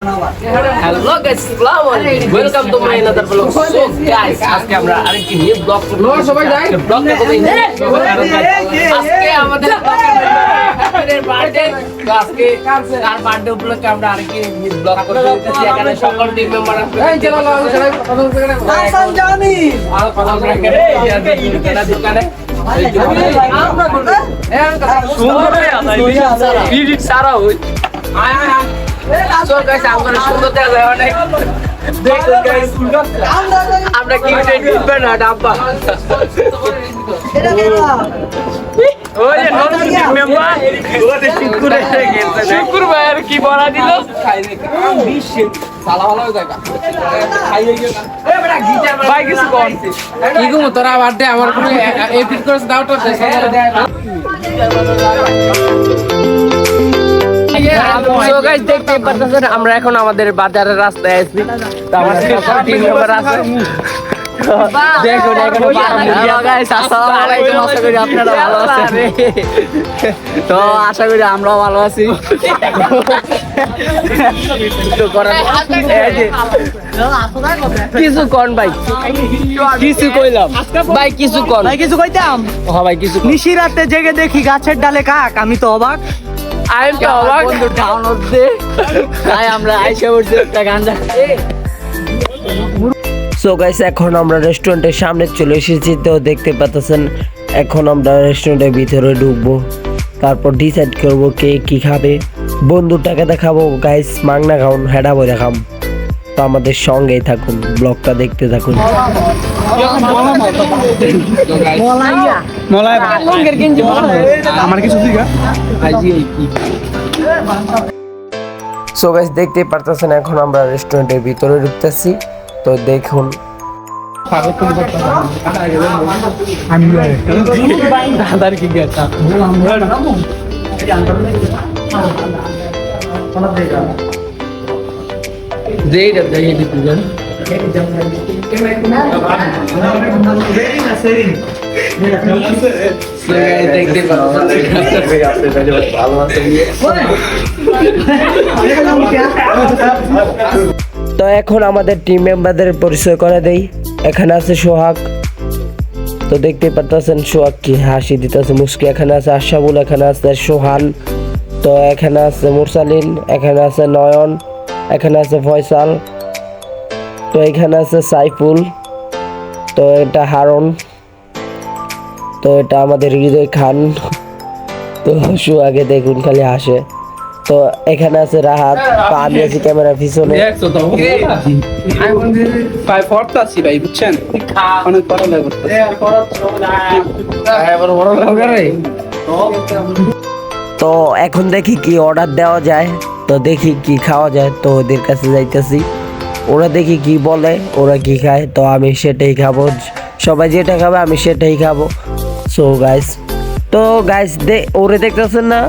Hello guys, আসসালামু আলাইকুম। Welcome to my another blog. So guys, আজকে আমরা আরেকটি নিউ ব্লগ করব। সবাই যাই ব্লগটা করতে আজকে আমাদের ব্লগের বার্থডে। আজকে তার বার্থডে উপলক্ষে আমরা আরেকটি নিউ ব্লগ করতে যাচ্ছি। এখানে সকল টিম মেম্বার আছে। এই চলো হাসান জানি আমরা এখানে দোকানে আমরা করব। সুন্দর ইডিট সারা হই। আয় আয় So guys, আমরা সুন্দর দেখা যায় অনেক। দেখুন guys, আমরা কি ট্রিটমেন্ট না ডাব্বা। ওই যে নতুন টিম মেম্বার ওরে শুকুর এসে গেছে। শুকুর ভাই আর কি বলা দিল? খাই রে। বিশে সালা ভালো জায়গা। খাই রে গিয়ে। এ বড় গিটার ভাই কিছু কোন? কি গো তোরা বার্থডে আমার কোনো এপিক কোর্স দাও তো দেয়। So guys, দেখতে পাচ্ছেন আমরা এখন আমাদের বাজারের রাস্তায় আছি। তো আমাদের টিম মেম্বার আছে। দেখুন এখানে গাইস, আসসালামু আলাইকুম। আশা করি আপনারা ভালো আছেন। তো আশা করি আমরাও ভালো আছি। কিছু কোন ভাই, কিছু কইলাম ভাই, কিছু কোন ভাই কিছু কইতাম। হ্যাঁ ভাই কিছু। নিশি রাতে জেগে দেখি গাছের ডালে কাক, আমি তো অবাক। আমি তো অবাক। বন্ধু ডাউনলোড দে। তাই আমরা আইসা পড়ছি একটা গাঞ্জা। সো গাইস, এখন আমরা রেস্টুরেন্টের সামনে চলে এসেছি। তো দেখতে পাচ্ছেন এখন আমরা রেস্টুরেন্টের ভিতরে ঢুকবো, তারপর ডিসাইড করব কে কি খাবে। বন্ধুটাকে দেখাবো গাইস, মাংনা খাউন হেডা বইরা খাম। তো আমাদের সঙ্গেই থাকুন, ব্লগটা দেখতে থাকুন। সো গাইস, দেখতে পারতেছেন এখন আমরা রেস্টুরেন্টের ভিতরে ঢুকতেছি। তো দেখুন দাদার কি গেছে? যেইটা দেখে দিতেছেন দেখতে তো এখন আমাদের টিম মেম্বারদের পরিচয় করে দেই। এখানে আছে সোহাগ, তো দেখতে পারতেছেন সোহাগ কি হাসি দিতেছে মুস্কি। এখানে আছে আশাবুল, এখানে আছে সোহান, তো এখানে আছে মুরসালিন, এখানে আছে নয়ন, এখানে আছে ফয়সাল, তো এখানে আছে সাইফুল, তো এটা হারুন, তো এটা আমাদের হৃদয় খান। তো সোহাগে দেখুন খালি হাসে। তো এখানে আছে রাহাত, তো আমি আছি ক্যামেরার পিছনে। ভাই পড়তাছি ভাই, বুঝছেন? অনেক পড়ালেখা করতেছি। তো এখন দেখি কি অর্ডার দেওয়া যায়, তো দেখি কি খাওয়া যায়। তো ওদের কাছে যাইতেছি, ওরা দেখি কি বলে, ওরা কি খায়, তো আমি সেটাই খাবো। সবাই যেটা খাবে আমি সেটাই খাবো। সো গাইস, তো গাইস ওরে দেখতেছেন না,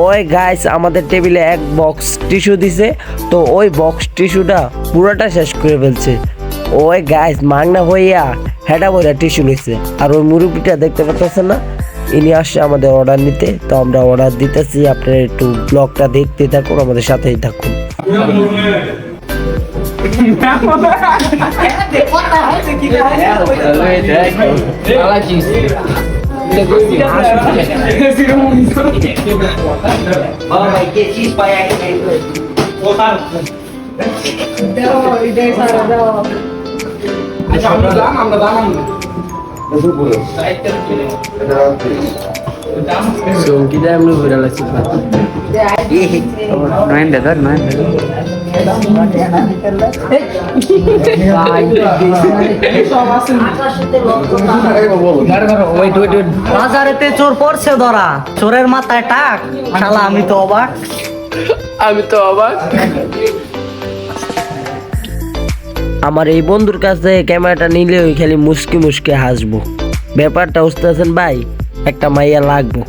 ওই গাইস আমাদের টেবিলে এক বক্স টিস্যু দিছে। তো ওই বক্স টিস্যুটা পুরোটা শেষ করে ফেলছে। ওই গাইস মাংনা হইয়া হেডা বইরা টিস্যু লইছে। আর ওই মুরব্বিটা দেখতে পাচ্ছেন না, ইনি আসছে আমাদের অর্ডার নিতে। তো আমরা অর্ডার দিতেছি, আপনারা একটু ব্লগটা দেখতে থাকুন, আমাদের সাথেই থাকুন। চৌকিটা এমনি ঘুরে লাগছে। বাজারেতে চোর পড়ছে ধরা, চোরের মাথায় টাক। শালা আমি তো অবাক। আমি তো অবাক। আমার এই বন্ধুর কাছে ক্যামেরাটা নিলে ওই খালি মুস্কি মুস্কি হাসবো। ব্যাপারটা বুঝতেছেন ভাই, একটা মাইয়া লাগবো।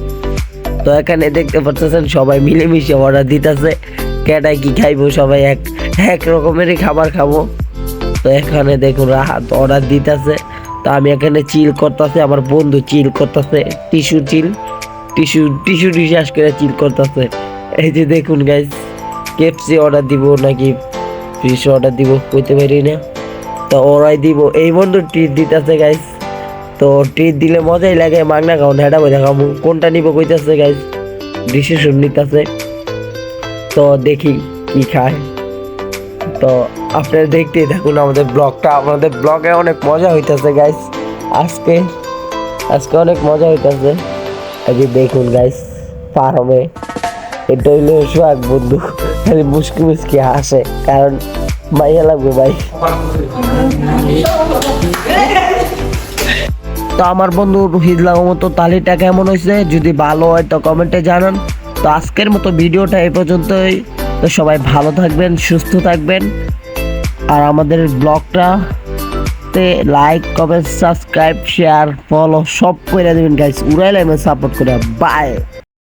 তো এখানে দেখতে পাচ্ছেন সবাই মিলেমিশে অর্ডার দিতেছে, কেটাই কি খাইবো, সবাই এক রকমেরই খাবার খাবো। তো এখানে দেখুন রাহাত অর্ডার দিতেছে, তো আমি এখানে চিল করতেছি, আমার বন্ধু চিল করতেছে, টিস্যু টিস্যু টিস্যু করে চিল করতেছে। এই যে দেখুন গাইস, কেএফসি অর্ডার দিব নাকি ফিশ অর্ডার দিব কইতে পারি না। তো ওরাই দিব, এই বন্ধু ট্রিট দিতেছে গাইস। তো ট্রিট দিলে মজাই লাগে, মাগনা খাও হেডা বইটা খাবো, কোনটা নিব কইতেছে গাইস, ডিসিশন নিতেছে। তো দেখি কি খায়। তো আপনারা দেখতেই থাকুন আমাদের ব্লগটা, আমাদের ব্লগে অনেক মজা হইতেছে গাইস। আজকে অনেক মজা হইতেছে, আগে দেখুন গাইস। ফার্মে এটা হইলো সোহাগ বন্ধু, খালি মুসকি মুসকি হাসে, কারণ মাইয়া লাগবে ভাই। তো আমার বন্ধু হিজলার মতো তালিটা কেমন হয়েছে, যদি ভালো হয় তো কমেন্টে জানান। তো আজকের মতো ভিডিওটা এই পর্যন্তই। তো সবাই ভালো থাকবেন, সুস্থ থাকবেন, আর আমাদের ব্লগটাতে like, comment, subscribe, share, follow সব করে দেবেন গাইস। উড়াইলে সাপোর্ট করে। বাই।